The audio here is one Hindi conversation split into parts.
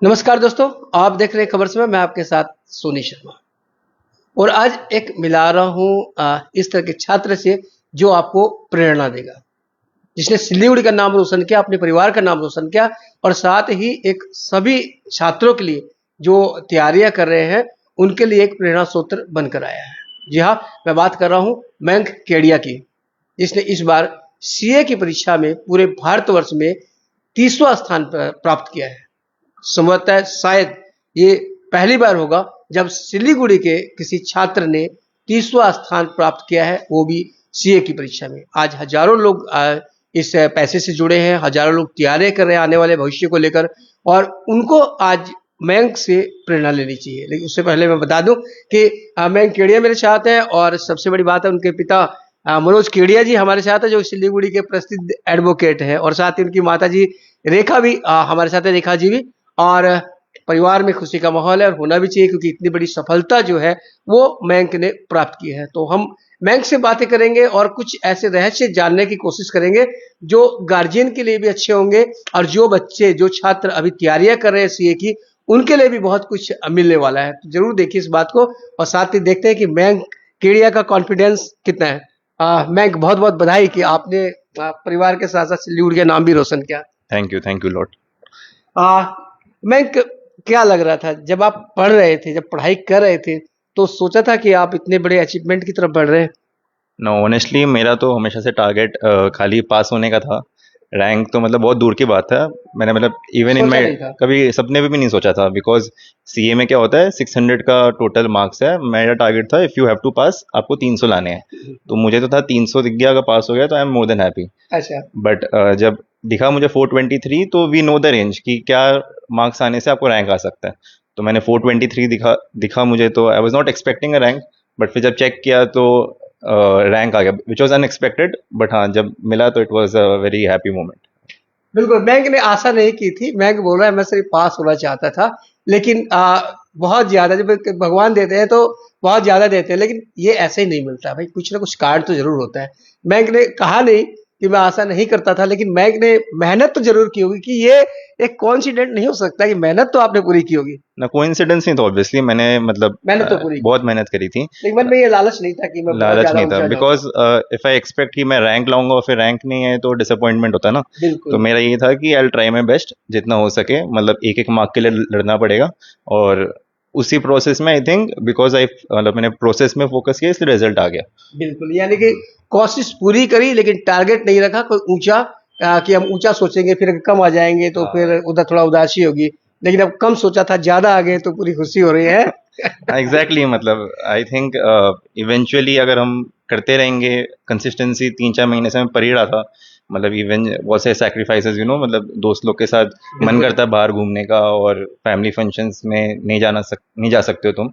नमस्कार दोस्तों, आप देख रहे हैं खबर समय। मैं आपके साथ सोनी शर्मा और आज एक मिला रहा हूँ इस तरह के छात्र से जो आपको प्रेरणा देगा, जिसने सिलीगुड़ी का नाम रोशन किया, अपने परिवार का नाम रोशन किया और साथ ही एक सभी छात्रों के लिए जो तैयारियां कर रहे हैं उनके लिए एक प्रेरणा स्रोत बनकर आया है। जी हाँ, मैं बात कर रहा हूँ मयंक केडिया की, जिसने इस बार सीए की परीक्षा में पूरे भारतवर्ष में 30वां स्थान प्राप्त किया है। संभवतः शायद ये पहली बार होगा जब सिलीगुड़ी के किसी छात्र ने 30वां स्थान प्राप्त किया है, वो भी सीए की परीक्षा में। आज हजारों लोग इस पैसे से जुड़े हैं, हजारों लोग तैयारी कर रहे हैं आने वाले भविष्य को लेकर और उनको आज मयंक से प्रेरणा लेनी चाहिए। लेकिन उससे पहले मैं बता दूं कि मयंक केडिया मेरे साथ हैं और सबसे बड़ी बात है उनके पिता मनोज केडिया जी हमारे साथ है, जो सिलीगुड़ी के प्रसिद्ध एडवोकेट हैं और साथ ही उनकी माता जी रेखा भी हमारे साथ है, रेखा जी भी। और परिवार में खुशी का माहौल है और होना भी चाहिए, क्योंकि इतनी बड़ी सफलता जो है वो मयंक ने प्राप्त की है। तो हम मयंक से बातें करेंगे और कुछ ऐसे रहस्य जानने की कोशिश करेंगे जो गार्जियन के लिए भी अच्छे होंगे और जो बच्चे, जो छात्र अभी तैयारियां कर रहे हैं सीए की, उनके लिए भी बहुत कुछ मिलने वाला है। तो जरूर देखिए इस बात को और साथ ही देखते हैं कि मयंक केडिया का कॉन्फिडेंस कितना है। मयंक, बहुत बहुत बधाई कि आपने परिवार के साथ साथ सिलीगुड़ी का नाम भी रोशन किया। Thank you lot. मयंक, क्या लग रहा था जब आप पढ़ रहे थे, जब पढ़ाई कर रहे थे, तो सोचा था कि आप इतने बड़े अचीवमेंट की तरफ बढ़ रहे हैं? नो, ऑनेस्टली मेरा तो हमेशा से टारगेट खाली पास होने का था। रैंक तो मतलब बहुत दूर की बात है। मैंने मतलब इवन इन सोचा माई नहीं था? कभी सपने में भी नहीं सोचा था, बिकॉज सीए में क्या होता है 600 का टोटल मार्क्स है। मेरा टारगेट था इफ़ यू हैव टू पास, आपको 300 लाने हैं। तो मुझे तो था 300 दिख गया, अगर पास हो गया तो I am more than happy. अच्छा। बट जब दिखा मुझे 423, तो वी नो द रेंज कि क्या मार्क्स आने से आपको रैंक आ सकता है। तो मैंने 423 दिखा मुझे, तो I was not expecting a rank. But फिर जब चेक किया तो रैंक आ गया, विच वॉज अनएक्सपेक्टेड। बट हाँ, जब मिला तो it was a very happy moment. बिल्कुल, मयंक ने आशा नहीं की थी। मयंक बोल रहा है मैं सिर्फ पास होना चाहता था, लेकिन बहुत ज्यादा जब भगवान देते हैं तो बहुत ज्यादा देते हैं, लेकिन ये ऐसे ही नहीं मिलता भाई, कुछ ना कुछ कारण तो जरूर होता है। मयंक ने कहा नहीं कि मैं आशा नहीं करता था, लेकिन मयंक ने मेहनत तो जरूर की होगी कि ये एक कोइंसिडेंट नहीं हो सकता कि मेहनत तो आपने पूरी की होगी। ना, कोइंसिडेंस नहीं था ऑब्वियसली। मैंने मतलब मेहनत तो पूरी की, बहुत मेहनत करी थी। लेकिन मन में ये लालच नहीं था कि मैं बहुत लालच ज्यादा नहीं था, ऊंचा जाऊंगा। बिकॉज इफ आई एक्सपेक्ट कि मैं रैंक लाऊंगा और फिर रैंक नहीं है तो डिसअपॉइंटमेंट होता है ना। तो बिल्कुल। मेरा ये था कि आई ट्राई माई बेस्ट जितना हो सके, मतलब एक एक मार्क के लिए लड़ना पड़ेगा। और उसी प्रोसेस में आई थिंक, बिकॉज आई मतलब मैंने प्रोसेस में फोकस किया, इसलिए रिजल्ट आ गया। बिल्कुल, यानी कि कोशिश पूरी करी लेकिन टारगेट नहीं रखा कोई ऊंचा, कि हम ऊंचा सोचेंगे फिर कम आ जाएंगे तो फिर उधर थोड़ा उदासी होगी। लेकिन अब कम सोचा था, ज्यादा आ गए तो पूरी खुशी हो रही है। एग्जैक्टली मतलब आई थिंक इवेंचुअली अगर हम करते रहेंगे कंसिस्टेंसी, 3-4 महीने से मैं पर ही रहा था। मतलब इवन बहुत से सैक्रिफाइसेस, मतलब दोस्त लोग के साथ मन बिल्कुल। करता है बाहर घूमने का, और फैमिली फंक्शंस में नहीं जा सकते हो तुम।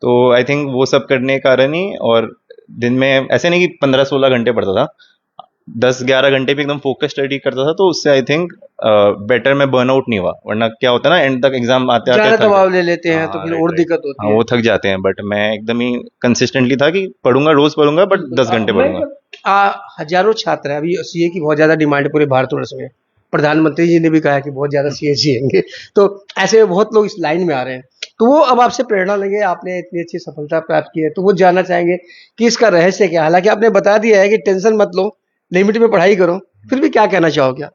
तो आई थिंक वो सब करने के कारण ही, और दिन में ऐसे नहीं कि 15-16 घंटे पढ़ता था, 10-11 घंटे भी एकदम फोकस स्टडी करता था। तो उससे आई थिंक बेटर मैं बर्नआउट नहीं हुआ, वरना क्या होता है ना, एंड तक एग्जाम आते आते ज्यादा थक दबाव ले लेते हैं तो हाँ, फिर राइट और राइट। दिक्कत हाँ, होती है। वो थक जाते हैं। बट मैं एकदम ही कंसिस्टेंटली था कि पढ़ूंगा, रोज पढ़ूंगा, बट बिल्कुल। 10 घंटे मैं पढ़ूंगा। हजारों छात्र हैं, अभी सीए की बहुत ज्यादा डिमांड है पूरे भारतवर्ष में। प्रधानमंत्री जी ने भी कहा है कि बहुत ज्यादा सीए चाहिए, तो ऐसे में बहुत लोग इस लाइन में आ रहे हैं। तो वो अब आपसे प्रेरणा लेंगे, आपने इतनी अच्छी सफलता प्राप्त की है तो वो जानना चाहेंगे कि इसका रहस्य क्या है। हालांकि आपने बता दिया है कि टेंशन मत लो, लिमिट में पढ़ाई करो, फिर भी क्या कहना चाहोगे आप?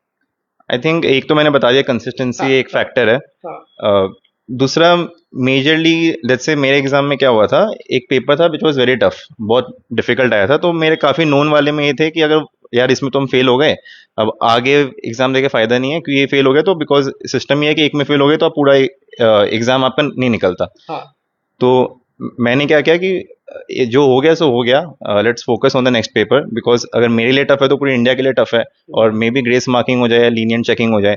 आई थिंक एक तो मैंने बता दिया, हाँ, कंसिस्टेंसी एक हाँ, फैक्टर है। हाँ। दूसरा, मेजरली लेट्स से मेरे एग्जाम में क्या हुआ था, एक पेपर था विच वाज वेरी टफ, बहुत डिफिकल्ट आया था। तो मेरे काफ़ी नोन वाले में ये थे कि अगर यार इसमें तुम फेल हो गए, अब आगे एग्जाम देके फायदा नहीं है, क्योंकि ये फेल हो गया तो, बिकॉज सिस्टम ये है कि एक में फेल हो गए तो आप पूरा एग्जाम आपका नहीं निकलता। हाँ। तो मैंने क्या किया कि ये जो हो गया सो हो गया, let's focus on the next paper, because अगर मेरे लिए टफ है तो पूरी इंडिया के लिए टफ है। और मे बी ग्रेस मार्किंग हो जाए या लीनियंट चेकिंग हो जाए।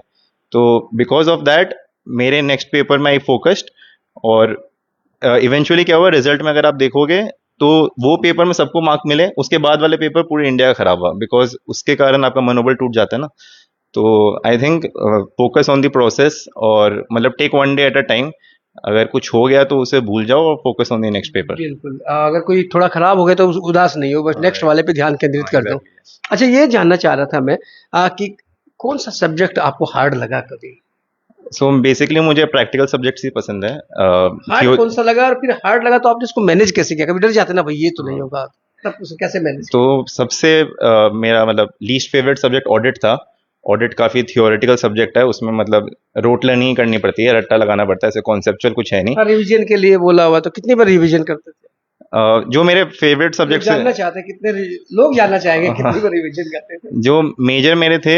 तो बिकॉज ऑफ दैट मेरे नेक्स्ट पेपर में आई फोकस्ड। और इवेंचुअली क्या हुआ, रिजल्ट में अगर आप देखोगे तो वो पेपर में सबको मार्क मिले, उसके बाद वाले पेपर पूरे इंडिया का खराब हुआ, बिकॉज उसके कारण आपका मनोबल टूट जाता है ना। तो I think focus on the process, और मतलब take one day at a time. अगर कुछ हो गया तो उसे भूल जाओ और focus on the next paper. बिल्कुल, अगर कोई थोड़ा खराब हो गया तो उदास नहीं हो, बस नेक्स्ट वाले पे ध्यान केंद्रित कर दो। अच्छा, ये जानना चाह रहा था मैं कि कौन सा सब्जेक्ट आपको हार्ड लगा कभी? सो बेसिकली मुझे प्रैक्टिकल सब्जेक्ट्स ही पसंद है। हार्ड कौन सा लगा, और फिर हार्ड लगा तो आपने इसको मैनेज कैसे किया? कभी डर जाते ना भाई ये तो नहीं होगा, तब उसे कैसे मैनेज तो सबसे मेरा मतलब लीस्ट फेवरेट सब्जेक्ट ऑडिट था। ऑडिट काफी थियोरेटिकल सब्जेक्ट है, उसमें मतलब रोट लर्निंग करनी पड़ती है, रट्टा लगाना पड़ता है, ऐसे कॉन्सेप्चुअल कुछ है नहीं। किया? रिवीजन के लिए बोला हुआ तो कितनी बार रिवीजन करते थे? जो मेरे फेवरेट लोग सब्जेक्ट्स जानना चाहते हैं, लोग जानना चाहेंगे हाँ, कितनी बार रिवीजन करते थे? जो मेजर मेरे थे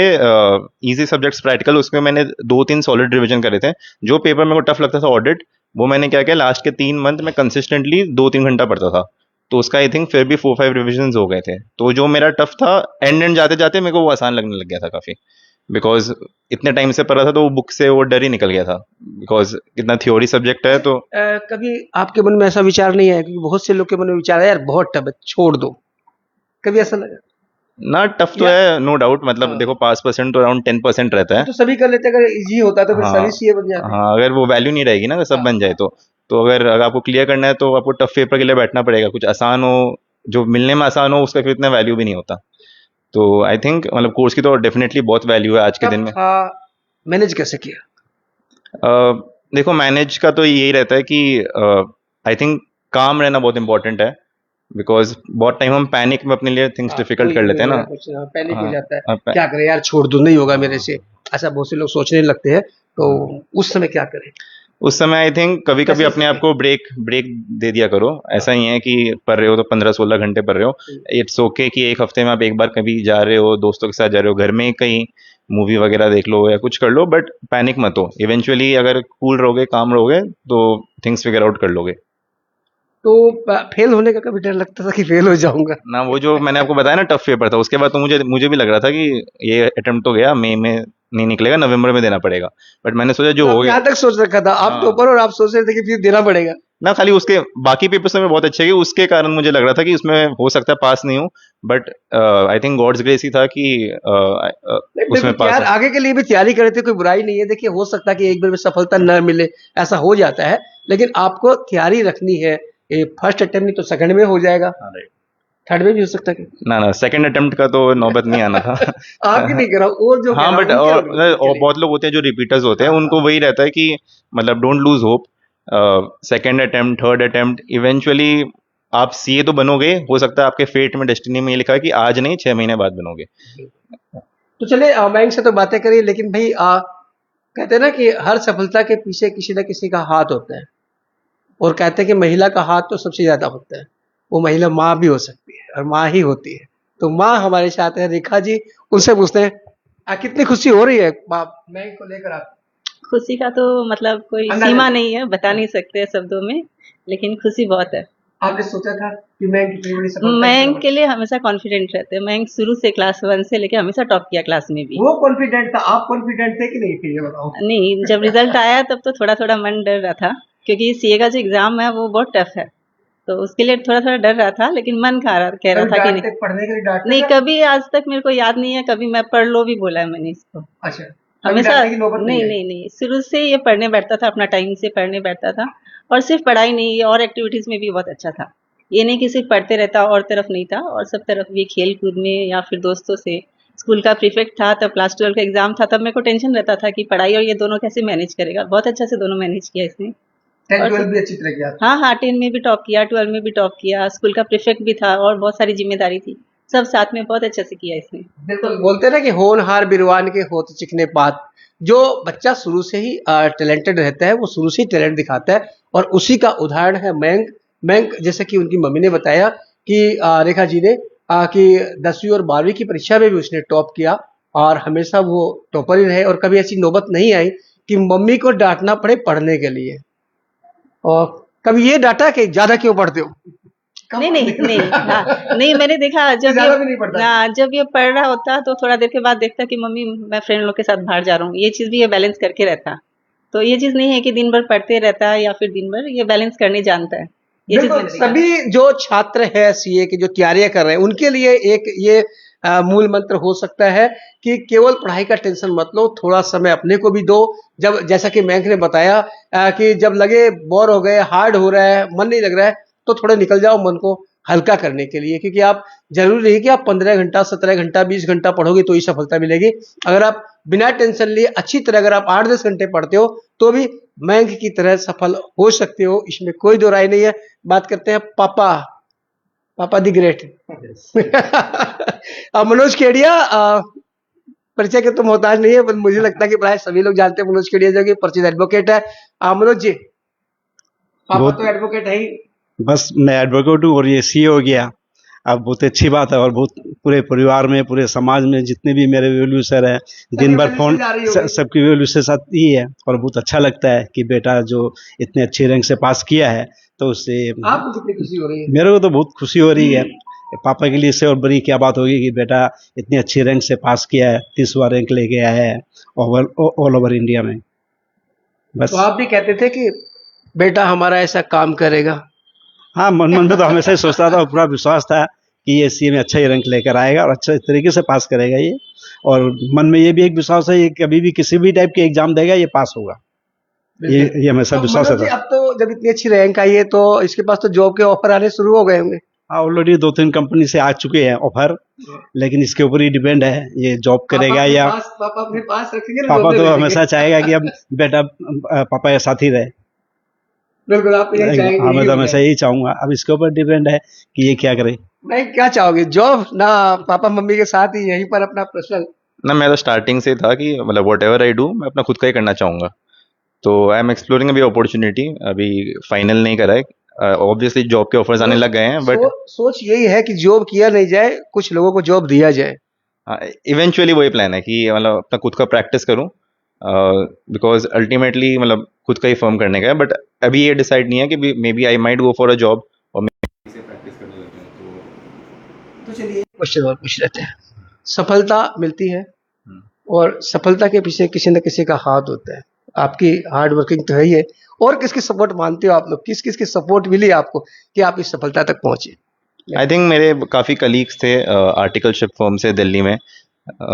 इजी सब्जेक्ट्स प्रैक्टिकल, उसमें मैंने 2-3 सॉलिड रिवीजन करे थे। जो पेपर मेरे को टफ लगता था ऑडिट, वो मैंने क्या किया, लास्ट के 3 मंथ में कंसिस्टेंटली 2-3 घंटा पढ़ता था। तो उसका आई थिंक फिर भी 4-5 रिविजन हो गए थे। तो जो मेरा टफ था, एंड जाते जाते मेरे को वो आसान लगने लग गया था काफी, बिकॉज इतने टाइम से पढ़ रहा था तो वो बुक से वो डर ही निकल गया था, बिकॉज इतना थ्योरी सब्जेक्ट है। तो कभी आपके मन में ऐसा विचार नहीं आया? क्योंकि बहुत से लोग के मन में विचार है यार बहुत टफ है छोड़ दो, कभी ऐसा लगा? ना, टफ तो या है नो डाउट, मतलब हाँ, देखो पास परसेंट तो अराउंड 10% रहता वो है। तो सभी कर लेते हैं, अगर इजी होता तो फिर हाँ, सभी सीए बन जाते। हाँ, अगर वो वैल्यू नहीं रहेगी ना, अगर सब हाँ बन जाए हाँ। तो अगर आपको क्लियर करना है तो आपको टफ पेपर के लिए बैठना पड़ेगा। कुछ आसान हो, जो मिलने में आसान हो, उसका फिर इतना वैल्यू भी नहीं होता। तो आई थिंक मतलब कोर्स की तो डेफिनेटली बहुत वैल्यू है आज के दिन टफ में। था, मैनेज कैसे किया? देखो मैनेज का तो यही रहता है कि आई थिंक काम रहना बहुत इंपॉर्टेंट है, बिकॉज बहुत टाइम हम पैनिक में अपने लिए थिंग्स हाँ, डिफिकल्ट कोई कर लेते हैं ना। कुछ पैनिक हो हाँ, जाता है, हाँ, क्या करें यार छोड़ दो, नहीं होगा मेरे हाँ, से, ऐसा बहुत से लोग सोचने लगते हैं। तो उस समय क्या करें, उस समय आई थिंक कभी कभी कैसे अपने आप सीखें? को ब्रेक ब्रेक दे दिया करो। ऐसा ही है कि पढ़ रहे हो तो 15-16 घंटे पढ़ रहे हो, इट्स ओके कि एक हफ्ते में आप एक बार कभी जा रहे हो, दोस्तों के साथ जा रहे हो, घर में ही कहीं मूवी वगैरह देख लो या कुछ कर लो, बट पैनिक मत हो। इवेंचुअली अगर कूल रहोगे, काम रहोगे, तो थिंग्स फिगर आउट कर लोगे। तो फेल होने का कभी डर लगता था कि फेल हो जाऊंगा? ना, वो जो मैंने आपको बताया ना टफ पेपर था, उसके बाद तो मुझे भी लग रहा था कि ये अटेम्प्ट तो गया, मई में नहीं निकलेगा, नवंबर में देना पड़ेगा। बट मैंने सोचा जो तो हो आपने गया। यहाँ तक सोच रखा था आप हाँ, टॉपर, और आप सोच रहे थे कि फीस देना पड़ेगा? ना, खाली उसके बाकी पेपर्स में बहुत अच्छे गए, उसके कारण मुझे लग रहा था कि उसमें हो सकता है पास नहीं हूँ, but I think God's grace ही था कि नहीं उसमें बिल्कुल पास तैयार, हो। आगे के लिए भी तैयारी करे थे, कोई बुराई नहीं है। देखिए हो सकता है कि एक बार में सफलता न मिले, ऐसा हो जाता है, लेकिन आपको तैयारी रखनी है। फर्स्ट अटेम्प्ट नहीं तो सेकंड में हो जाएगा, हाँ, राइट। थर्ड में भी हो सकता है। ना, सेकंड अटेम्प्ट का तो नौबत नहीं आना था। आप ही नहीं कह रहा हूँ, और जो कह हाँ, रहा बट हूँ उनके उनके और लिए। बहुत लोग होते हैं जो रिपीटर्स होते हैं, हाँ हाँ। उनको वही रहता है कि मतलब don't lose hope. Second attempt, third attempt, eventually आप सीए तो बनोगे। हो सकता है आपके फेट में, डेस्टिनी में ये लिखा है कि आज नहीं 6 महीने बाद बनोगे। तो चले मयंक से तो बातें करिए, लेकिन भाई कहते हैं ना कि हर सफलता के पीछे किसी न किसी का हाथ होता है, और कहते हैं कि महिला का हाथ तो सबसे ज्यादा होता है। वो महिला माँ भी हो सकती है, और माँ ही होती है। तो माँ हमारे साथ है रेखा जी, उनसे पूछते हैं कितनी खुशी हो रही है मयंक को लेकर आप? खुशी का तो मतलब कोई अंदाजा सीमा नहीं। नहीं है, बता नहीं सकते शब्दों में, लेकिन खुशी बहुत है। आपने सोचा था कि मयंक इतनी बड़ी सफलता मयंक के लिए हमेशा कॉन्फिडेंट रहते हैं। मयंक शुरू से क्लास 1 से लेके हमेशा टॉप किया क्लास में भी। वो कॉन्फिडेंट था, आप कॉन्फिडेंट थे कि नहीं थे, ये बताओ? नहीं, जब रिजल्ट आया तब तो थोड़ा थोड़ा मन डर रहा था, क्योंकि सीए का जो एग्जाम है वो बहुत टफ है, तो उसके लिए थोड़ा थोड़ा डर रहा था, लेकिन मन कह रहा कभी था कि डांटते, नहीं। पढ़ने के लिए डांटते नहीं, थे? कभी आज तक मेरे को याद नहीं है कभी मैं पढ़ लो भी बोला है मैंने इसको। अच्छा, कभी हमेशा डांटने की नौबत नहीं नहीं आई? नहीं नहीं, शुरू से ये पढ़ने बैठता था, अपना टाइम से पढ़ने बैठता था, और सिर्फ पढ़ाई नहीं, ये और एक्टिविटीज में भी बहुत अच्छा था। ये नहीं कि सिर्फ पढ़ते रहता और तरफ नहीं था, और सब तरफ भी खेल कूद में या फिर दोस्तों से। स्कूल का प्रीफेक्ट था तब, क्लास 12 का एग्जाम था तब, मेरे को टेंशन रहता था कि पढ़ाई और ये दोनों कैसे मैनेज करेगा। बहुत अच्छा से दोनों मैनेज किया इसने। 10 और 12 भी अच्छी तरह किया? हाँ हाँ, 10 में भी टॉप किया, 12 में भी टॉप किया, स्कूल का प्रीफेक्ट भी था और बहुत सारी जिम्मेदारी थी, सब साथ में बहुत अच्छे से किया इसने। बिल्कुल, बोलते हैं ना कि होनहार बिरवान के होत चिकने पात। जो बच्चा शुरू से ही टैलेंटेड रहता है, वो शुरू से ही टैलेंट दिखाता है, और उसी का उदाहरण है मयंक। मयंक, जैसे कि उनकी मम्मी ने बताया कि रेखा जी ने कि 10वीं और 12वीं की परीक्षा में भी उसने टॉप किया, और हमेशा वो टॉपर ही रहे, और कभी ऐसी नौबत नहीं आई कि मम्मी को डांटना पड़े पढ़ने के लिए। और कभी ये डांटा कि ज्यादा क्यों पढ़ते हो? नहीं नहीं नहीं, हाँ नहीं, मैंने देखा जब ज्यादा भी नहीं पढ़ता? जब ये पढ़ रहा होता तो थोड़ा देर के बाद देखता कि मम्मी मैं फ्रेंड लोग के साथ बाहर जा रहा हूँ, ये चीज भी ये बैलेंस करके रहता। तो ये चीज नहीं है कि दिन भर पढ़ते रहता है या फिर दिन भर, ये बैलेंस करने जानता है, ये चीज बिल्कुल, मैंने देखा। सभी जो छात्र है सीए की जो तैयारियां कर रहे हैं, उनके लिए एक ये मूल मंत्र हो सकता है कि केवल पढ़ाई का टेंशन मत लो, थोड़ा समय अपने को भी दो। जब, जैसा कि मयंक ने बताया कि जब लगे बोर हो गए, हार्ड हो रहा है, मन नहीं लग रहा है, तो थोड़े निकल जाओ मन को हल्का करने के लिए, क्योंकि आप जरूरी नहीं कि आप 15 घंटा 17 घंटा 20 घंटा पढ़ोगे तो ही सफलता मिलेगी। अगर आप बिना टेंशन लिए अच्छी तरह अगर आप 8-10 घंटे पढ़ते हो तो भी मयंक की तरह सफल हो सकते हो, इसमें कोई दो राय नहीं है। बात करते हैं पापा, पापा दी ग्रेट। अब मनोज केडिया, परिचय के तो मोहताज नहीं है, पर मुझे लगता है कि प्राय सभी लोग जानते हैं मनोज केडिया जो कि परिचित एडवोकेट है। मनोज जी, पापा बहुत तो एडवोकेट है ही। बस मैं एडवोकेट हूँ और ये सीए हो गया। अब बहुत अच्छी बात है और बहुत पूरे परिवार में पूरे समाज में जितने भी मेरे वेल्यू सर हैं दिन भर फोन values आ रही होगी। सबकी वेल्यू से साथ ही है और बहुत अच्छा लगता है कि बेटा जो इतने अच्छे रैंक से पास किया है तो उससे आपको कितनी खुशी हो रही है? मेरे को तो बहुत खुशी हो रही है। पापा के लिए इससे और बड़ी क्या बात होगी कि बेटा इतनी अच्छी रैंक से पास किया है, 30वां रैंक लेके आया है ऑल ओवर इंडिया में। बस तो आप भी कहते थे कि बेटा हमारा ऐसा काम करेगा? हाँ, मन में तो हमेशा ही सोचता था और पूरा विश्वास था कि ये सीए में अच्छा ही रैंक लेकर आएगा और अच्छे तरीके से पास करेगा ये। और मन में ये भी एक विश्वास है ये कभी भी किसी भी टाइप के एग्जाम देगा ये पास होगा। ये हमेशा तो विश्वास मनोज जी, है। अब तो जब इतनी अच्छी रैंक आई है तो इसके पास तो जॉब के ऑफर आने शुरू हो गए होंगे। हाँ, ऑलरेडी 2-3 कंपनी से आ चुके हैं ऑफर, लेकिन इसके ऊपर ही डिपेंड है ये जॉब करेगा या पापा अपने पास रखेंगे ना, पापा जॉब तो में हमेशा चाहेगा कि अब बेटा पापा के साथ ही रहे। बिल्कुल आप यही चाहेंगे, हाँ, मैं यही तो हो हमेशा जाए। यही चाहूंगा। अब इसके ऊपर डिपेंड है कि ये क्या करे। नहीं, क्या चाहोगे, जॉब ना पापा मम्मी के साथ ही यहीं पर अपना पर्सनल? ना, मैं तो स्टार्टिंग से था कि मतलब वट एवर आई डू मैं अपना खुद का ही करना चाहूँगा। तो आई एम एक्सप्लोरिंग अभी अपॉर्चुनिटी, अभी फाइनल नहीं करा है। ऑब्वियसली जॉब के ऑफर्स आने लग गए हैं, बट सोच यही है कि जॉब किया नहीं जाए, कुछ लोगों को जॉब दिया जाए। इवेंचुअली वही प्लान है कि मतलब अपना खुद का प्रैक्टिस करूं, बिकॉज अल्टीमेटली मतलब खुद का ही फर्म करने का है। बट अभी ये डिसाइड नहीं है कि maybe I might go for a job और से प्रैक्टिस करने लग जाऊं। तो चलिए क्वेश्चन और पूछ लेते हैं। सफलता मिलती है हम्म। और सफलता के पीछे किसी न किसी का हाथ होता है। आपकी हार्ड वर्किंग तो है ही है, और किसकी सपोर्ट मानते हो आप लोग, किस किस की सपोर्ट मिली आपको कि आप इस सफलता तक पहुंचे? आई थिंक मेरे काफ़ी कलीग्स थे आर्टिकलशिप फर्म से दिल्ली में।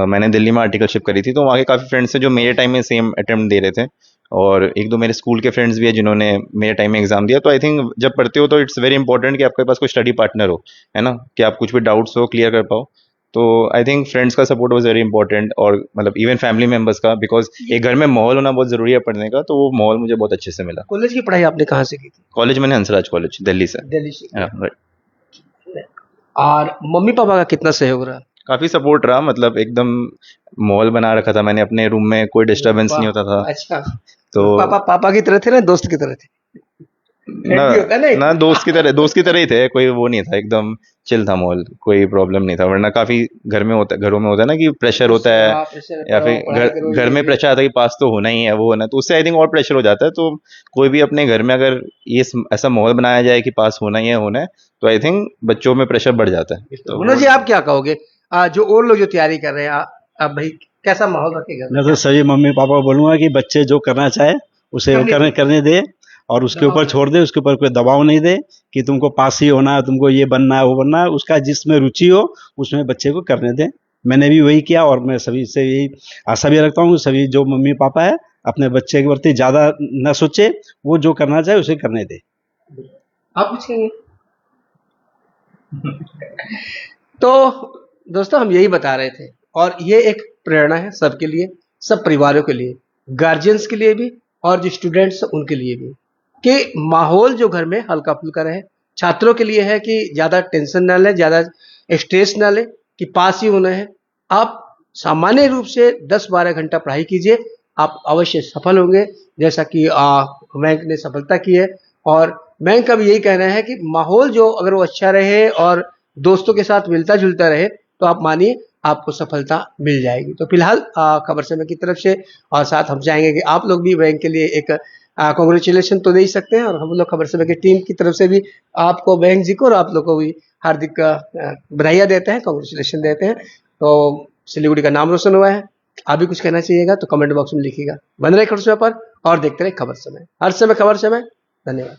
मैंने दिल्ली में आर्टिकलशिप करी थी, तो वहाँ के काफ़ी फ्रेंड्स थे जो मेरे टाइम में सेम अटेम्प्ट दे रहे थे, और एक दो मेरे स्कूल के फ्रेंड्स भी है जिन्होंने मेरे टाइम में एग्जाम दिया। तो आई थिंक जब पढ़ते हो तो इट्स वेरी इंपॉर्टेंट कि आपके पास कोई स्टडी पार्टनर हो, है ना, कि आप कुछ भी डाउट्स हो क्लियर कर पाओ। तो आई थिंक फ्रेंड्स का सपोर्ट वाज वेरी इंपॉर्टेंट, और मतलब इवन फैमिली मेंबर्स का, बिकॉज एक घर में माहौल होना बहुत ज़रूरी है पढ़ने का, तो वो माहौल मुझे बहुत अच्छे से मिला। कॉलेज की पढ़ाई आपने कहाँ से की थी? कॉलेज मैंने हंसराज कॉलेज दिल्ली से। दिल्ली से। right। और मम्मी पापा का कितना सहयोग रहा? काफी सपोर्ट रहा, मतलब एकदम माहौल बना रखा था मैंने अपने रूम में, कोई डिस्टरबेंस नहीं होता था। अच्छा, तो पापा पापा की तरह थे ना, दोस्त की तरह थे? ना Friend भी होता है ना एक? ना दोस्त की तरह ही थे, कोई वो नहीं था, एकदम चिल था माहौल, कोई प्रॉब्लम नहीं था। वरना काफी घरों में होता है ना कि प्रेशर होता है, हाँ, pressure या करो, फिर पढ़ाई करो, घर ये में भी। प्रेशर आता है कि पास तो होना ही है, वो होना है, तो उससे आई थिंक और प्रेशर हो जाता है। तो कोई भी अपने घर में अगर ऐसा माहौल बनाया जाए कि पास होना ही है होना है, तो आई थिंक बच्चों में प्रेशर बढ़ जाता है। तो मनोज जी, आप क्या कहोगे? जो और लोग जो तैयारी कर रहे हैं, आप भाई कैसा माहौल रखेगा? मैं तो सभी मम्मी पापा को बोलूंगा कि बच्चे जो करना चाहे उसे करने दे और उसके ऊपर छोड़ दे, उसके ऊपर कोई दबाव नहीं दे कि तुमको पास ही होना है, तुमको ये बनना है वो बनना है। उसका जिसमें रुचि हो उसमें बच्चे को करने दे। मैंने भी वही किया और मैं सभी से यही आशा भी रखता हूँ, सभी जो मम्मी पापा है अपने बच्चे के प्रति ज्यादा न सोचे, वो जो करना चाहे उसे करने दे। आप पूछेंगे? तो दोस्तों, हम यही बता रहे थे, और ये एक प्रेरणा है सबके लिए, सब परिवारों के लिए, गार्जियंस के लिए भी और जो स्टूडेंट्स उनके लिए भी, कि माहौल जो घर में हल्का फुल्का रहे। छात्रों के लिए है कि ज़्यादा टेंशन ना ले, ज़्यादा स्ट्रेस ना ले कि पास ही होना है। आप सामान्य रूप से 10-12 घंटा पढ़ाई कीजिए, आप अवश्य सफल होंगे, जैसा कि बैंक ने सफलता की है। और बैंक का भी यही कहना है कि माहौल जो अगर वो अच्छा रहे और दोस्तों के साथ मिलता जुलता रहे, तो आप मानिए आपको सफलता मिल जाएगी। तो फिलहाल खबर समय की तरफ से, और साथ हम चाहेंगे कि आप लोग भी बैंक के लिए एक कॉन्ग्रेचुलेशन तो दे ही सकते हैं, और हम लोग खबर समय की टीम की तरफ से भी आपको, बैंक जी को और आप लोग को भी हार्दिक बधाइयाँ देते हैं, कॉन्ग्रेचुलेशन देते हैं। तो सिलीगुड़ी का नाम रोशन हुआ है। आप भी कुछ कहना चाहिएगा तो कमेंट बॉक्स में लिखिएगा। बन रहे खबर समय पर और देखते रहे खबर समय, हर समय खबर समय। धन्यवाद।